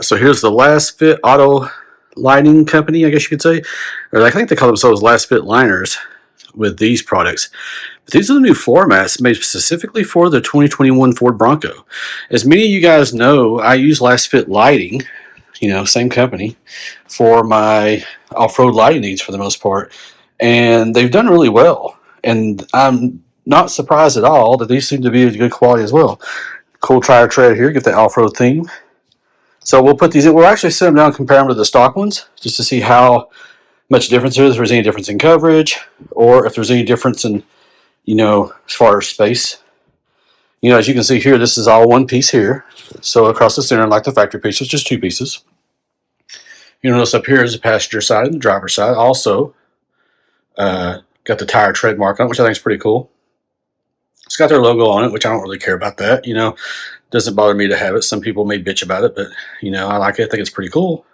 So here's the LasFit Auto Lighting Company, I guess you could say. Or I think they call themselves LasFit Liners with these products. But these are the new floor mats made specifically for the 2021 Ford Bronco. As many of you guys know, I use LasFit Lighting, same company, for my off-road lighting needs for the most part. And they've done really well. And I'm not surprised at all that these seem to be of good quality as well. Cool tire tread here, get that off-road theme. So we'll put these in. We'll actually sit them down and compare them to the stock ones just to see how much difference there is, if there's any difference in coverage, or if there's any difference in, as far as space. As you can see here, this is all one piece here. So across the center, like the factory piece, it's just two pieces. You notice up here is the passenger side and the driver's side. Also, got the tire tread mark on it, which I think is pretty cool. It's got their logo on it, which I don't really care about that. Doesn't bother me to have it. Some people may bitch about it, but, I like it. I think it's pretty cool.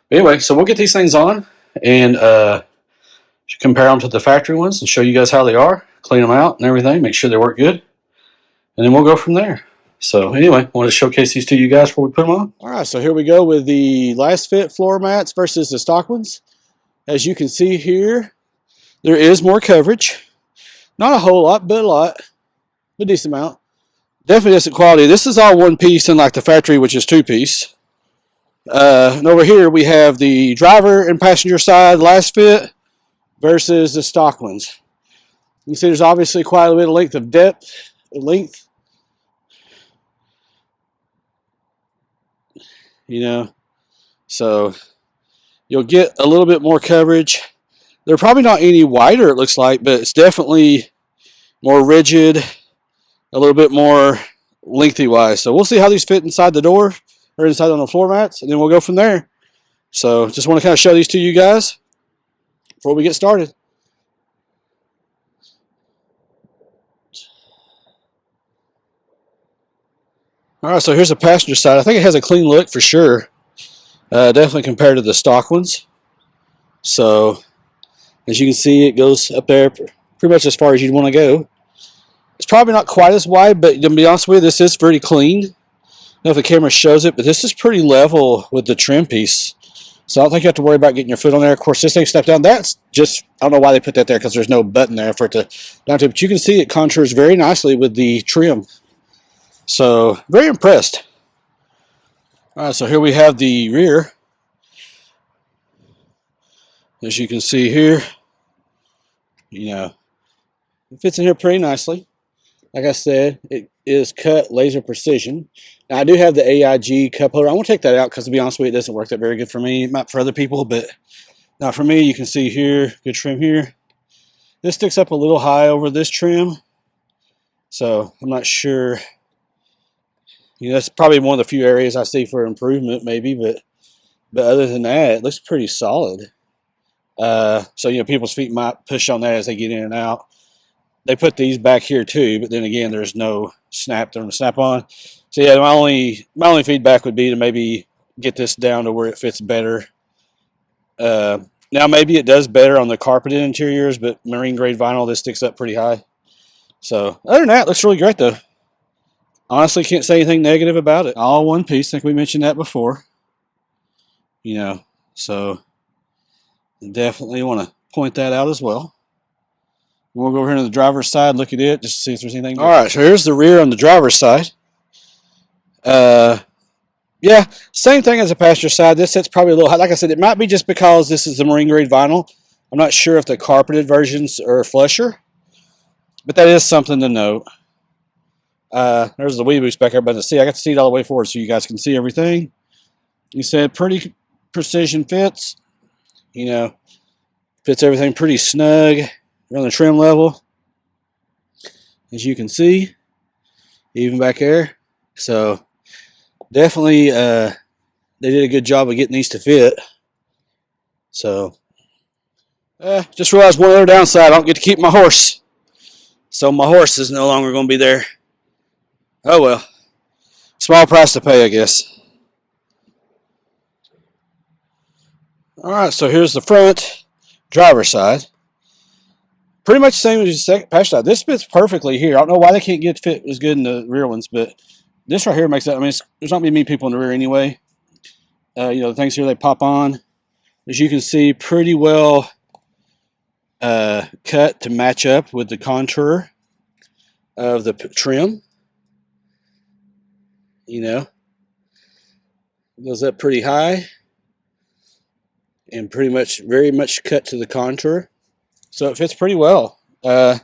But anyway, so we'll get these things on and compare them to the factory ones and show you guys how they are, clean them out and everything, make sure they work good, and then we'll go from there. So anyway, I wanted to showcase these to you guys before we put them on. All right, so here we go with the LasFit floor mats versus the stock ones. As you can see here, there is more coverage. Not a whole lot, but a lot. A decent amount. Definitely decent quality. This is all one piece, unlike the factory, which is two piece. And over here we have the driver and passenger side LasFit versus the stock ones. You see there's obviously quite a bit of length. So you'll get a little bit more coverage. They're probably not any wider, it looks like, but it's definitely more rigid, a little bit more lengthy wise. So we'll see how these fit inside the door or inside on the floor mats, and then we'll go from there. So just want to kind of show these to you guys before we get started. All right, so here's the passenger side. I think it has a clean look for sure. Definitely compared to the stock ones. So as you can see, it goes up there pretty much as far as you'd want to go. It's probably not quite as wide, but to be honest with you, this is pretty clean. I don't know if the camera shows it, but this is pretty level with the trim piece. So I don't think you have to worry about getting your foot on there. Of course, this thing steps down. That's just, I don't know why they put that there because there's no button there for it to down to. But you can see it contours very nicely with the trim. So very impressed. All right, so here we have the rear. As you can see here, it fits in here pretty nicely. Like I said, it is cut laser precision. Now I do have the AIG cup holder. I want to take that out because to be honest with you, it doesn't work that very good for me. It might for other people, but now for me, you can see here, good trim here. This sticks up a little high over this trim. So I'm not sure. That's probably one of the few areas I see for improvement maybe, but other than that, it looks pretty solid. So people's feet might push on that as they get in and out. They put these back here too, but then again, there's no snap on. So yeah, my only feedback would be to maybe get this down to where it fits better. Now maybe it does better on the carpeted interiors, but marine grade vinyl, this sticks up pretty high. So other than that, it looks really great though. Honestly, can't say anything negative about it. All one piece. I think we mentioned that before. So definitely want to point that out as well. We'll go over here to the driver's side, look at it, just to see if there's anything. All right, so here's the rear on the driver's side. Yeah, same thing as the passenger side. This sits probably a little high. Like I said, it might be just because this is the marine grade vinyl. I'm not sure if the carpeted versions are flusher, but that is something to note. There's the wheel boost back there, but see, I got to see it all the way forward so you guys can see everything. You said pretty precision fits. Fits everything pretty snug around the trim level, as you can see, even back there. So definitely they did a good job of getting these to fit. So just realized one other downside, I don't get to keep my horse. So my horse is no longer going to be there. Oh well, small price to pay, I guess. All right, so here's the front driver's side. Pretty much the same as the second passenger side. This fits perfectly here. I don't know why they can't get fit as good in the rear ones, but this right here makes that. I mean, there's not many people in the rear anyway. The things here, they pop on. As you can see, pretty well cut to match up with the contour of the trim. Goes up pretty high and very much cut to the contour. So it fits pretty well. I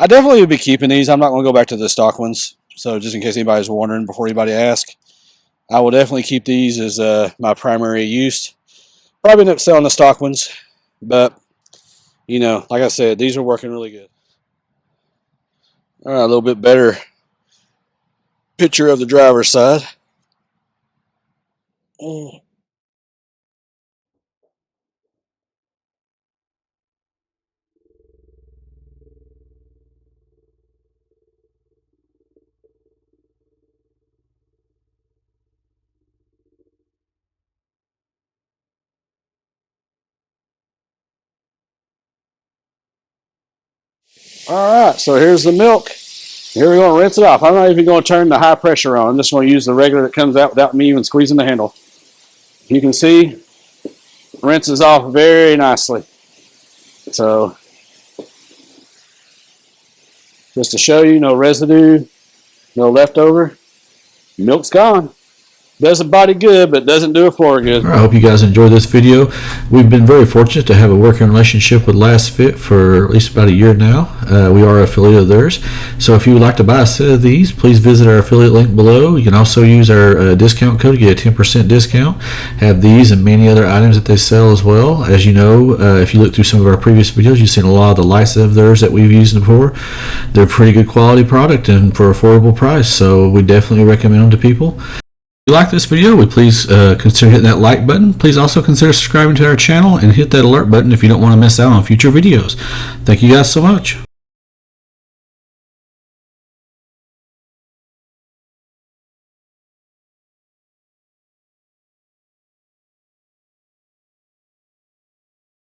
definitely would be keeping these. I'm not going to go back to the stock ones. So just in case anybody's wondering before anybody asks, I will definitely keep these as my primary use. Probably end up selling the stock ones, but like I said, these are working really good. All right, a little bit better picture of the driver's side. All right, so here's the milk. Here we're going to rinse it off. I'm not even going to turn the high pressure on. I'm just going to use the regular that comes out without me even squeezing the handle. You can see, rinses off very nicely. So, just to show you, no residue, no leftover. Milk's gone. Does a body good, but doesn't do a floor good. I hope you guys enjoyed this video. We've been very fortunate to have a working relationship with LasFit for at least about a year now. We are an affiliate of theirs. So if you would like to buy a set of these, please visit our affiliate link below. You can also use our discount code to get a 10% discount. Have these and many other items that they sell as well. As you know, if you look through some of our previous videos, you've seen a lot of the lights of theirs that we've used before. They're pretty good quality product and for affordable price. So we definitely recommend them to people. If you like this video, would please consider hitting that like button. Please also consider subscribing to our channel and hit that alert button if you don't want to miss out on future videos. Thank you guys so much.